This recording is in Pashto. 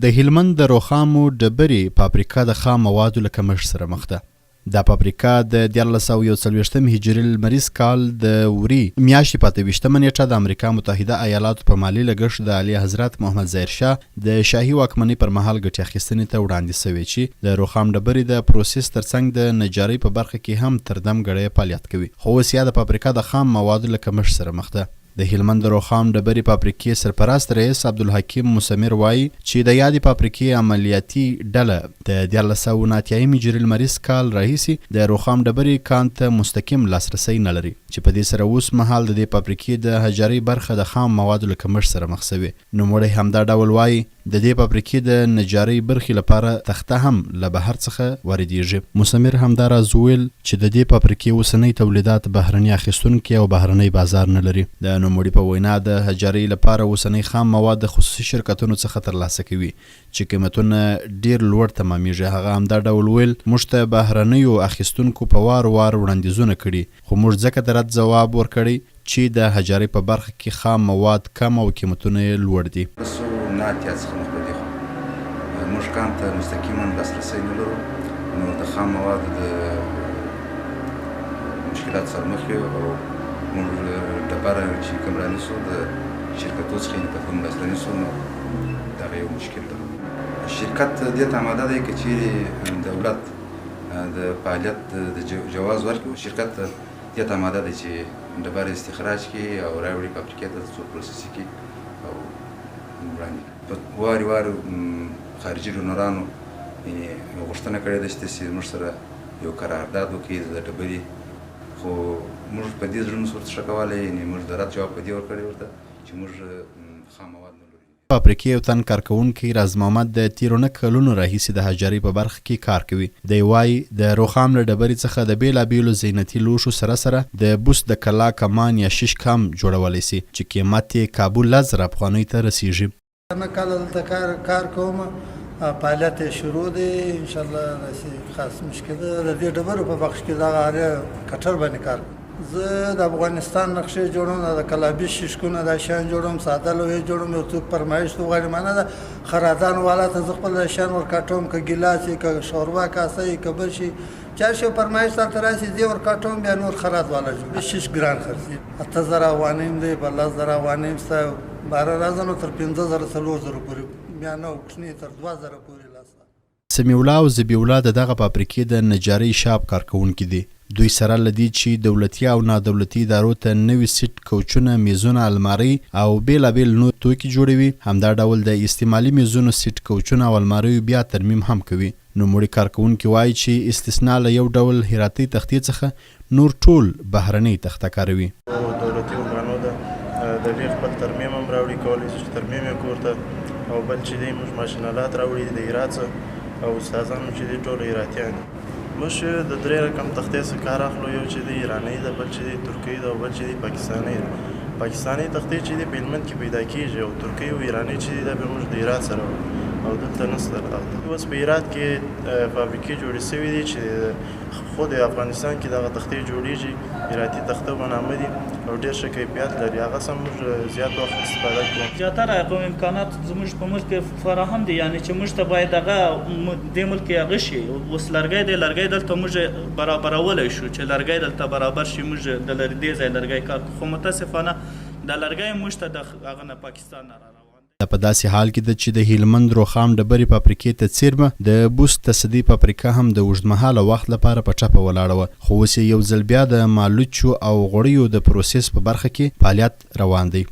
د هلمند د روخامو ډبرې فابریکه د خام موادو له کمښت سره مخ ده. دا فابریکه د 1941 هجري لمریز کال د وري میاشتې په 28 نیټه د امریکا متحده ایالاتو په مالي لګښت د اعلی حضرت محمد ظاهر شاه د شاهي واکمنۍ پر مهال ګټې اخیستنې ته وړاندې شوې چې د روخام ډبرې د پروسس ترڅنګ د نجارۍ په برخه کې هم تر دم ګړۍ فعالیت کوي. خو اوس د فابریکه د خام موادو له کمښت سره مخ ده. د هلمند روخام ډبرې فابریکې سرپرست رئیس عبدالحکیم مسمر وایي چې د یادې فابریکې عملیاتي ډله د 1990 هجري لمریز کال راهیسې د روخام ډبرې کان ته مستقیم لاسرسی نه لري چې په دې سره اوس مهال د دې فابریکې د حجري برخه د خام موادو له کمښت سره مخ شوې. نوموړی همدا ډول وایي د دې فابریکې د نجارۍ برخې لپاره تخته هم له بهر څخه واردېږي. مسمر همداراز وویل چې د دې فابریکې اوسنۍ تولیدات بهرني اخیستونکي او بهرنی بازار نه لري. د نوموړي په وینا د حجرۍ لپاره اوسنۍ خام مواد د خصوصي شرکتونو څخه ترلاسه کوي چې قیمتونه ډیر لوړ تمامیږي. هغه همدا ډول ویل موږ ته بهرنیو اخیستونکو په وار وړاندیزونه کړي خو موږ ځکه د رد ځواب ورکړی چې د حجرۍ په برخه کې خام مواد کم او قیمتونه یې لوړ دي. موږ کان ته مستقیما لاسرسی نه لرو نو د خام موادو د مشکلات سره مخ یو او موږ ډبره چې کوم رانیسو د شرکتو څخه یې په کوم لاسرسی نسو نو دغه یو مشکل ده. شرکت دې ته آماده دی که چیرې دولت د فعالیت د جواز ورکړي. شرکت دې ته آماده دی چې ډبره استخراج کړي او راوړي فابریکې ته څو پروسس کړي او وړاندې په واري خارجي ډونرانو غوښتنه کړې ده چې موږ سره یو قرارداد وکړي د ډبرې خو موږ په دې زړه نسو ورڅخه کولی موږ د رد جواب په دې ورکړی ورته چې موږ خام مواد نه لرو. فابریکې یو تن کارکوونکی راز محمد د تیرو نه کلونو راهیسې د حجرۍ په برخه کې کار کوي. دی وایي د روخام له ډبرې څخه د بېلابېلو زینتي لوښو سره د بوس د کلا کمان یا شیش کم جوړولی سي چې قیمت یې کابو 10,000 افغانیو ته رسیږي. نه کله دلته کار کوم فعالیت شروع دی انشاءالله داسې خاص مشکل د دې ډبرو په بخش کې دغه کټر باندې کار کوم. زه د افغانستان نقشې جوړوم د کلابي شیشکونه دا شیان جوړوم ساده لوحې جوړوم یو څوک فرمایش وغواړي معنی د خرادانو والا ته زه خپل شیان ورکاټوم که ګیلاس وي که شوروا کاسه وي که بل شي چا شی فرمایش درته راشي زه یې ورکاټوم بیا نور خراد والا جوړوي. شیش ګران خرڅي 8,000 افغانۍ دی په 10,000 افغانۍ ستا 12,000 نو تر 5,000 4,000 پورې بیا نه کوچني تر 2,000 پورې لاس. سمیع الله او ذبیح الله د دغه فابریکې د نجارۍ شاپ کارکوونکي دي. دوی سره لدی چې دولتي او نادولتي ادارو ته نوي سیټ کوچونه میزونه المارۍ او بیلابیل نور توکي جوړوي. همدا ډول د استعمالي میزونو سیټ کوچونه او الماریو بیا ترمیم هم کوي. نوموړي کارکوونکي وایي چې استثنا له یو ډول هراتي تختې څخه نور ټول بهرنۍ تخته کاروي. دولتي ورانو د دې خپل ترمیم هم راوړي کولی چې ترمیم یې کورته او بل چې دی موږ ماشینالات راوړي د هرات څخه او استادان چې دی ټول هراتیان دي. موږ د 3 رقم تختې څخه کار اخلو یو چې دی ایرانۍ ده بل چې دی ترکۍ ده او بل چې دی پاکستانۍ ده. پاکستاني تختې چې دی په هلمند کې پیدا کېږي او ترکۍ او ایرانۍ چې دی دا به موږ د هرات سره او دلته نشته. اوس په هرات کې فابریکې جوړې شوي دي چې خو د افغانستان کې دغه تختې جوړېږي هراتي تخته په نامه دي او ډېر ښه کیفیت لري. هغه څه موږ زیات وخت استفاده کوو. زیاتره هغه امکانات زموږ په ملک کې فراهم دي یعنې چې موږ ته باید هغه دې ملک کې هغه شي. اوس لرګی دی لرګی دلته موږ برابرولی شو چې لرګی دلته برابر شي موږ د دې ځای لرګی کار کوو خو متاسفانه د لرګی موږ ته د هغه نه پاکستان نه را دا په داسې حال کې ده چې د هلمند روخام ډبرې فابریکې ته څیرمه د بوس تصدي فابریکه هم د اوږدمهاله وخت لپاره په ټپه ولاړه وه خو اوس یې یو ځل بیا د مالوچو او غوړیو د پروسس په برخه کې فعالیت روان دی.